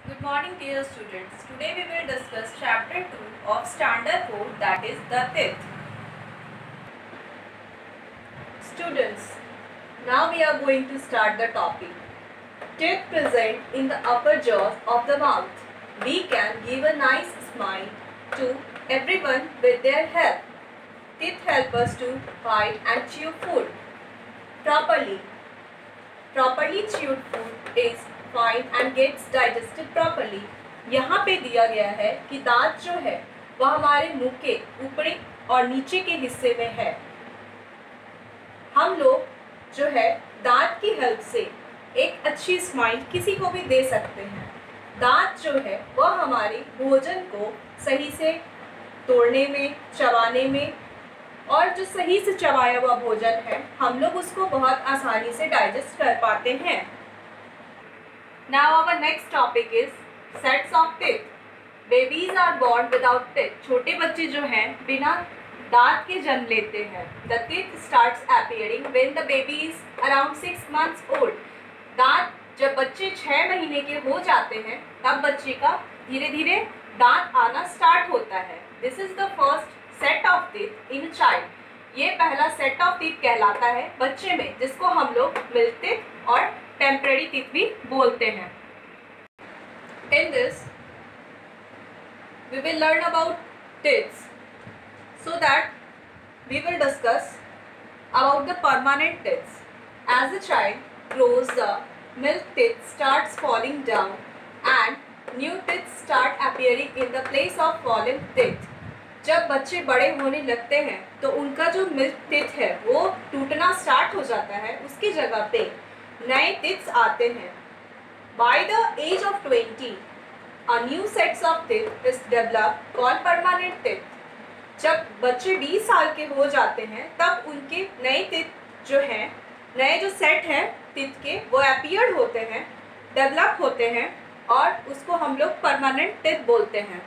Good morning dear students. Today we will discuss chapter 2 of standard 4, that is the teeth. Students, now we are going to start the topic. Teeth present in the upper jaws of the mouth. We can give a nice smile to everyone with their help. Teeth help us to bite and chew food properly. Properly chewed food is fine and gets digested properly. यहाँ पे दिया गया है कि दांत जो है वह हमारे मुंह के ऊपरी और नीचे के हिस्से में है। हम लोग जो है दांत की हेल्प से एक अच्छी स्माइल किसी को भी दे सकते हैं। दांत जो है वह हमारे भोजन को सही से तोड़ने में, चबाने में और जो सही से चबाया हुआ भोजन है हम लोग उसको बहुत आसानी से डाइजेस्ट कर पाते हैं। Now our next topic is sets of teeth. Babies are born without teeth. छोटे बच्चे जो हैं बिना दांत के जन्म लेते हैं। The teeth starts appearing when the baby is around 6 months old. दांत जब बच्चे 6 महीने के हो जाते हैं तब बच्चे का धीरे धीरे दांत आना स्टार्ट होता है। This is the first set of teeth in child. ये पहला सेट ऑफ टीथ कहलाता है बच्चे में, जिसको हम लोग मिल्क टीथ और टेम्पररी टीथ भी बोलते हैं। In this we will learn about teeths so that we will discuss about the permanent teeths. As the child grows the milk teeth starts falling down and new teeth start appearing in the place of falling teeth. जब बच्चे बड़े होने लगते हैं तो उनका जो milk teeth है वो टूटना स्टार्ट हो जाता है, उसकी जगह पे नए टीथ्स आते हैं। By the age of 20 a new sets of teeth is develop called permanent teeth. जब बच्चे 20 साल के हो जाते हैं तब उनके नए टीथ जो हैं, नए जो सेट हैं टीथ के, वो अपीयर्ड होते हैं, डेवलप होते हैं और उसको हम लोग परमानेंट टीथ बोलते हैं।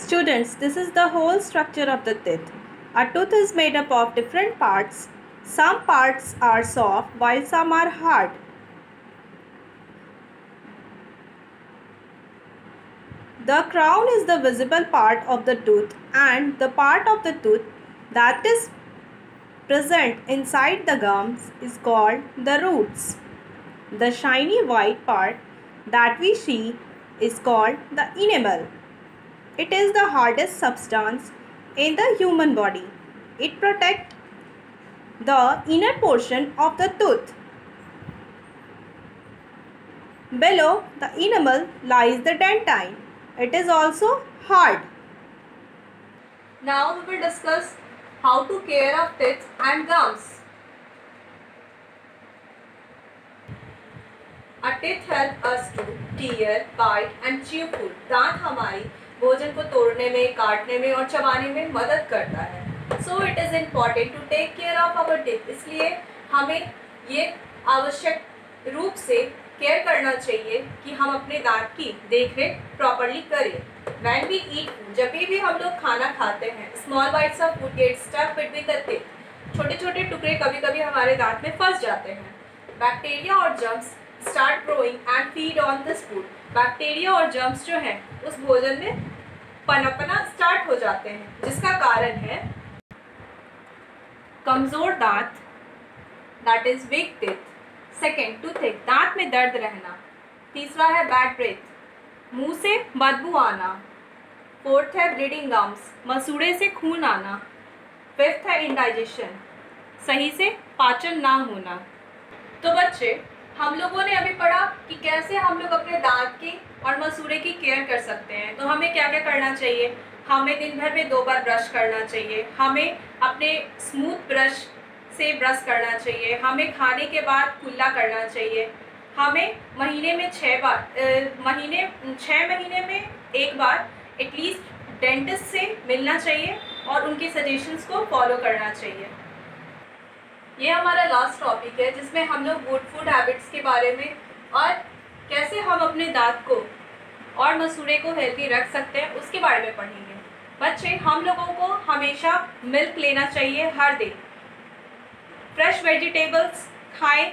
Students, this is the whole structure of the tooth. A tooth is made up of different parts. Some parts are soft while some are hard. The crown is the visible part of the tooth, and the part of the tooth that is present inside the gums is called the roots. The shiny white part that we see is called the enamel. It is the hardest substance in the human body. It protects the inner portion of the tooth. Below the enamel lies the dentine. It is also hard. Now we will discuss how to care of teeth and gums. A teeth help us to tear, bite and chew food. दांत हमारी भोजन को तोड़ने में, काटने में और चबाने में मदद करता है। So it is important to take care of our teeth. इसलिए हमें ये आवश्यक रूप से केयर करना चाहिए कि हम अपने दांत की देखरेख प्रॉपरली करें। व्हेन वी ईट, जब भी हम लोग खाना खाते हैं, small bites of food get stuck between the teeth. छोटे छोटे टुकड़े कभी कभी हमारे दांत में फंस जाते हैं। बैक्टीरिया और germs start growing and feed on this food. Bacteria और जर्म्स जो हैं उस भोजन में पनपना स्टार्ट हो जाते हैं, जिसका कारण है कमज़ोर दांत, that is weak teeth. Second, टूथिक, दांत में दर्द रहना। तीसरा है बैड ब्रेथ, मुंह से बदबू आना। फोर्थ है ब्लीडिंग गम्स, मसूड़े से खून आना। फिफ्थ है इंडाइजेशन, सही से पाचन ना होना। तो बच्चे, हम लोगों ने अभी पढ़ा कि कैसे हम लोग अपने दांत की और मसूड़े की केयर कर सकते हैं। तो हमें क्या क्या करना चाहिए? हमें दिन भर में 2 बार ब्रश करना चाहिए। हमें अपने स्मूथ ब्रश से ब्रश करना चाहिए। हमें खाने के बाद कुल्ला करना चाहिए। हमें महीने में 6 महीने में 1 बार एटलीस्ट डेंटिस्ट से मिलना चाहिए और उनके सजेशंस को फॉलो करना चाहिए। ये हमारा लास्ट टॉपिक है जिसमें हम लोग गुड फूड हैबिट्स के बारे में और कैसे हम अपने दांत को और मसूड़े को हेल्दी रख सकते हैं उसके बारे में पढ़ेंगे। बच्चे, हम लोगों को हमेशा मिल्क लेना चाहिए हर दिन। फ्रेश वेजिटेबल्स खाएं,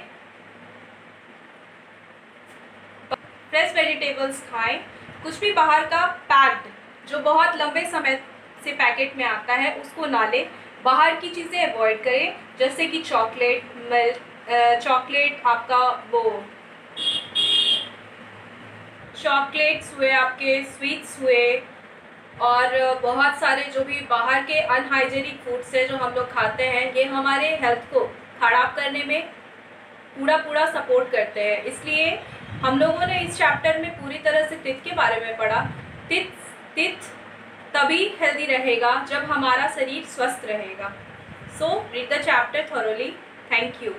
फ्रेश वेजिटेबल्स खाएं। कुछ भी बाहर का पैक्ड जो बहुत लंबे समय से पैकेट में आता है उसको ना लें। बाहर की चीज़ें अवॉइड करें, जैसे कि चॉकलेट, मिल्क, चॉकलेट आपका वो चॉकलेट्स हुए, आपके स्वीट्स हुए, और बहुत सारे जो भी बाहर के अनहाइजेनिक फूड्स है जो हम लोग खाते हैं, ये हमारे हेल्थ को खराब करने में पूरा सपोर्ट करते हैं। इसलिए हम लोगों ने इस चैप्टर में पूरी तरह से तित के बारे में पढ़ा। तित तभी हेल्दी रहेगा जब हमारा शरीर स्वस्थ रहेगा। So read the chapter thoroughly. Thank you.